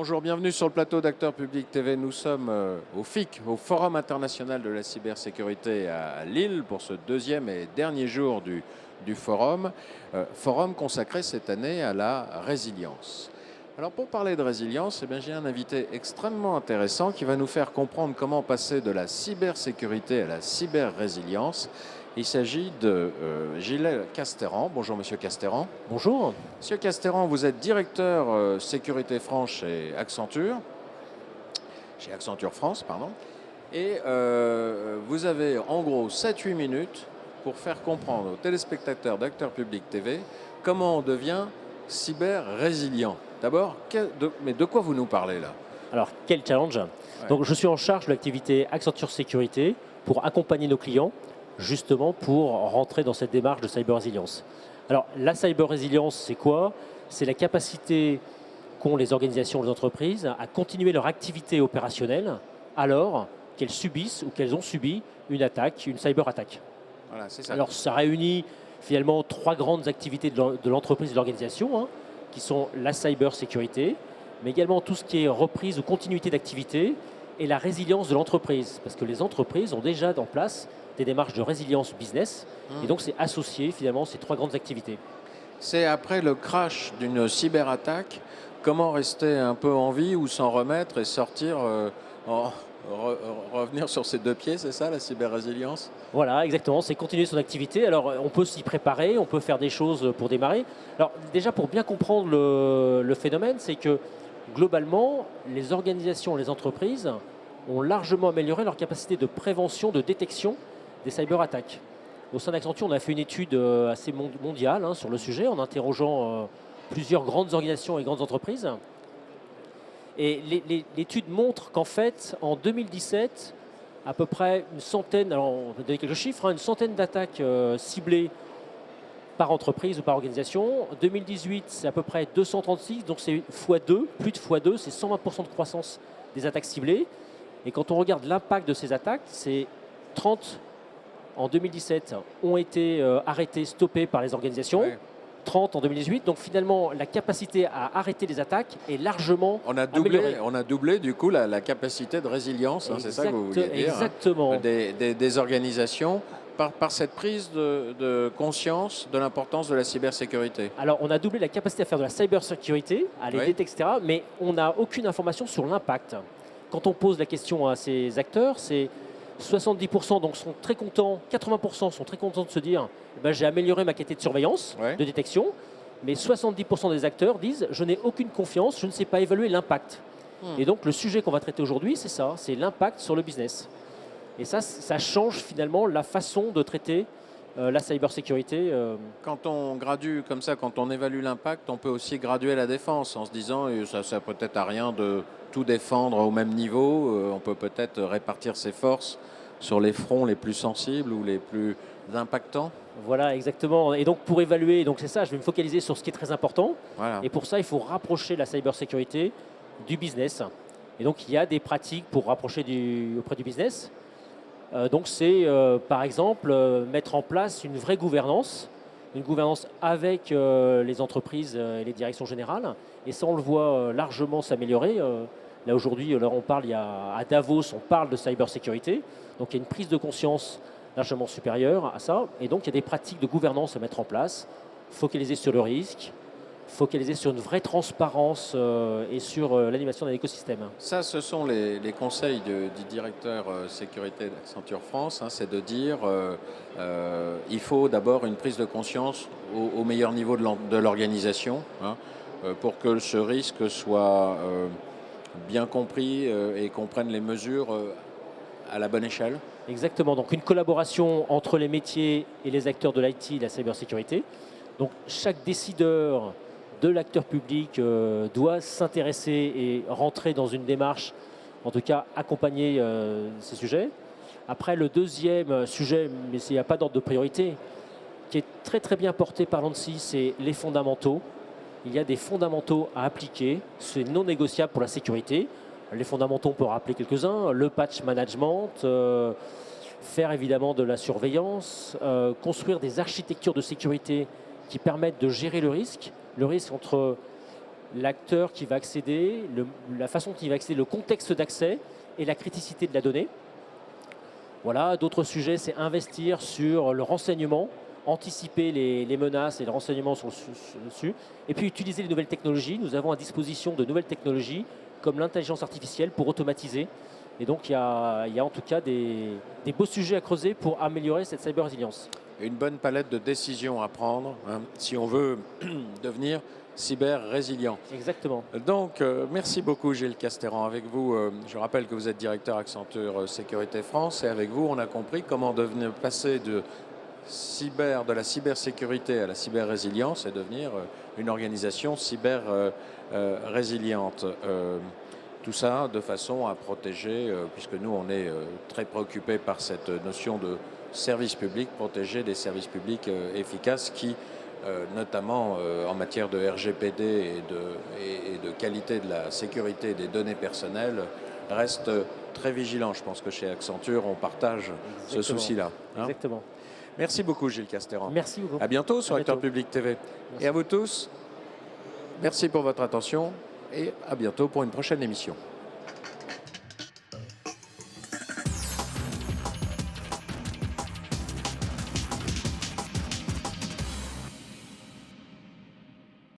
Bonjour, bienvenue sur le plateau d'Acteurs Publics TV. Nous sommes au FIC, au Forum international de la cybersécurité à Lille, pour ce deuxième et dernier jour du forum. Forum consacré cette année à la résilience. Alors pour parler de résilience, eh bien, j'ai un invité extrêmement intéressant qui va nous faire comprendre comment passer de la cybersécurité à la cyber-résilience. Il s'agit de Gilles Castéran. Bonjour Monsieur Castéran. Bonjour. Monsieur Castéran, vous êtes directeur sécurité France chez Accenture France, pardon. Et vous avez en gros 7-8 minutes pour faire comprendre aux téléspectateurs d'Acteurs Publics TV comment on devient cyber-résilient. D'abord, mais de quoi vous nous parlez là? Alors, quel challenge. Donc, je suis en charge de l'activité Accenture Sécurité pour accompagner nos clients, justement pour rentrer dans cette démarche de cyber-résilience. Alors, la cyber-résilience, c'est quoi? C'est la capacité qu'ont les organisations, les entreprises à continuer leur activité opérationnelle alors qu'elles subissent ou qu'elles ont subi une attaque, une cyber-attaque. Voilà, c'est ça. Alors, ça réunit finalement trois grandes activités de l'entreprise et de l'organisation, hein, qui sont la cyber-sécurité, mais également tout ce qui est reprise ou continuité d'activité et la résilience de l'entreprise. Parce que les entreprises ont déjà en place des démarches de résilience business, et donc c'est associé finalement ces trois grandes activités. C'est après le crash d'une cyberattaque, comment rester un peu en vie ou s'en remettre et sortir, revenir sur ses deux pieds, c'est ça la cyber-résilience? Voilà, exactement, c'est continuer son activité. Alors on peut s'y préparer, on peut faire des choses pour démarrer. Alors déjà pour bien comprendre le phénomène, c'est que globalement, les organisations, les entreprises ont largement amélioré leur capacité de prévention, de détection des cyberattaques. Au sein d'Accenture, on a fait une étude assez mondiale sur le sujet, en interrogeant plusieurs grandes organisations et grandes entreprises. Et l'étude montre qu'en fait, en 2017, à peu près une centaine, alors on va donner quelques chiffres, une centaine d'attaques ciblées par entreprise ou par organisation. En 2018, c'est à peu près 236, donc c'est x2, plus de x2, c'est 120% de croissance des attaques ciblées. Et quand on regarde l'impact de ces attaques, c'est 30 en 2017 ont été arrêtés, stoppés par les organisations. Oui. 30 en 2018. Donc finalement, la capacité à arrêter les attaques est largement améliorée. On a doublé du coup la capacité de résilience, c'est ça que vous vouliez dire. Exactement. Hein, des organisations par cette prise de conscience de l'importance de la cybersécurité. Alors on a doublé la capacité à faire de la cybersécurité, à les détecter, etc. Mais on n'a aucune information sur l'impact. Quand on pose la question à ces acteurs, c'est 70% donc sont très contents, 80% sont très contents de se dire j'ai amélioré ma qualité de surveillance, de détection, mais 70% des acteurs disent je n'ai aucune confiance, je ne sais pas évaluer l'impact. Et donc le sujet qu'on va traiter aujourd'hui, c'est ça, c'est l'impact sur le business. Et ça change finalement la façon de traiter la cybersécurité. Quand on gradue comme ça, quand on évalue l'impact, on peut aussi graduer la défense en se disant ça peut-être à rien de tout défendre au même niveau, on peut peut-être répartir ses forces sur les fronts les plus sensibles ou les plus impactants. Voilà, exactement. Et donc pour évaluer, donc c'est ça, je vais me focaliser sur ce qui est très important. Voilà. Et pour ça, il faut rapprocher la cybersécurité du business. Et donc il y a des pratiques pour rapprocher auprès du business. Donc c'est par exemple mettre en place une vraie gouvernance avec les entreprises et les directions générales. Et ça, on le voit largement s'améliorer. Là aujourd'hui, on parle, à Davos, on parle de cybersécurité. Donc il y a une prise de conscience largement supérieure à ça. Et donc il y a des pratiques de gouvernance à mettre en place, focalisées sur le risque, focalisé sur une vraie transparence et sur l'animation d'un écosystème. Ça, ce sont les conseils du directeur sécurité d'Accenture France, c'est de dire il faut d'abord une prise de conscience au meilleur niveau de l'organisation pour que ce risque soit bien compris et qu'on prenne les mesures à la bonne échelle. Exactement, donc une collaboration entre les métiers et les acteurs de l'IT et de la cybersécurité. Donc chaque décideur de l'acteur public doit s'intéresser et rentrer dans une démarche, en tout cas accompagner ces sujets. Après, le deuxième sujet, mais il n'y a pas d'ordre de priorité, qui est très très bien porté par l'ANSSI, c'est les fondamentaux. Il y a des fondamentaux à appliquer, c'est non négociable pour la sécurité. Les fondamentaux, on peut rappeler quelques-uns, le patch management, faire évidemment de la surveillance, construire des architectures de sécurité qui permettent de gérer le risque entre l'acteur qui va accéder, la façon dont il va accéder, le contexte d'accès et la criticité de la donnée. Voilà, d'autres sujets, c'est investir sur le renseignement, anticiper les menaces et le renseignement dessus. Et puis utiliser les nouvelles technologies. Nous avons à disposition de nouvelles technologies comme l'intelligence artificielle pour automatiser. Et donc il y a en tout cas des beaux sujets à creuser pour améliorer cette cyber résilience. Une bonne palette de décisions à prendre hein, si on veut devenir cyber résilient. Exactement. Donc, merci beaucoup Gilles Castéran. Avec vous, je rappelle que vous êtes directeur Accenture Sécurité France et avec vous, on a compris comment passer de la cybersécurité à la cyber-résilience et devenir une organisation cyber résiliente. Tout ça de façon à protéger, puisque nous on est très préoccupés par cette notion de service public, protéger des services publics efficaces qui, notamment en matière de RGPD et de qualité de la sécurité des données personnelles, restent très vigilants. Je pense que chez Accenture, on partage ce souci-là. Hein. Exactement. Merci beaucoup Gilles Castéran. Merci beaucoup. À bientôt sur Acteur Public TV. Merci. Et à vous tous, merci pour votre attention et à bientôt pour une prochaine émission.